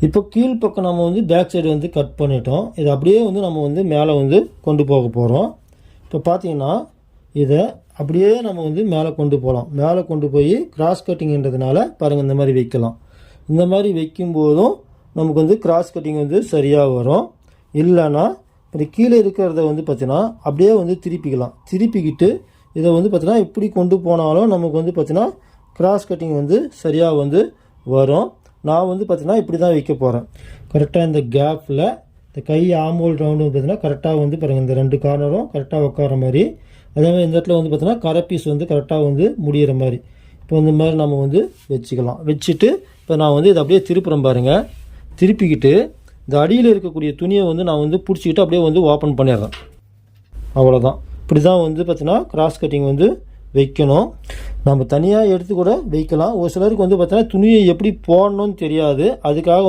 இப்போ கீழ்ப்பக்கம் நம்ம வந்து பேக் சைடு வந்து கட் பண்ணிட்டோம். இதை அப்படியே வந்து நம்ம வந்து மேலே வந்து கொண்டு போக போகிறோம். இப்போ பார்த்தீங்கன்னா இதை அப்படியே நம்ம வந்து மேலே கொண்டு போகலாம். மேலே கொண்டு போய் கிராஸ் கட்டிங்கிறதுனால பாருங்கள் இந்த மாதிரி வைக்கலாம். இந்த மாதிரி வைக்கும்போதும் நமக்கு வந்து கிராஸ் கட்டிங் வந்து சரியாக வரும். இல்லைன்னா இப்போ கீழே இருக்கிறத வந்து பார்த்தீங்கன்னா அப்படியே வந்து திருப்பிக்கிட்டு இதை வந்து பார்த்தீங்கன்னா இப்படி கொண்டு போனாலும் நமக்கு வந்து பார்த்தீங்கன்னா கிராஸ் கட்டிங் வந்து சரியாக வந்து வரும். நான் வந்து பார்த்தீங்கன்னா இப்படி தான் வைக்க போகிறேன். கரெக்டாக இந்த கேப்பில் இந்த கை ஆம்போல் ரவுண்டு பார்த்தீங்கன்னா கரெக்டாக வந்து பாருங்கள் இந்த 2 கார்னரும் கரெக்டாக உட்கார மாதிரி. அதே மாதிரி இந்த இடத்துல வந்து பார்த்தீங்கன்னா கரை பீஸ் வந்து கரெக்டாக வந்து முடிகிற மாதிரி இப்போ இந்த மாதிரி நம்ம வந்து வச்சுக்கலாம். வச்சுட்டு இப்போ நான் வந்து இதை அப்படியே திருப்புறேன் பாருங்கள். திருப்பிக்கிட்டு இந்த அடியில் இருக்கக்கூடிய துணியை வந்து நான் வந்து பிடிச்சிக்கிட்டு அப்படியே வந்து ஓப்பன் பண்ணிடுறேன். அவ்வளோதான். இப்படி தான் வந்து பார்த்தீங்கன்னா கிராஸ் கட்டிங் வந்து வைக்கணும். நம்ம தனியாக எடுத்து கூட வைக்கலாம். ஒரு சிலருக்கு வந்து பார்த்தீங்கன்னா துணியை எப்படி போடணும்னு தெரியாது. அதுக்காக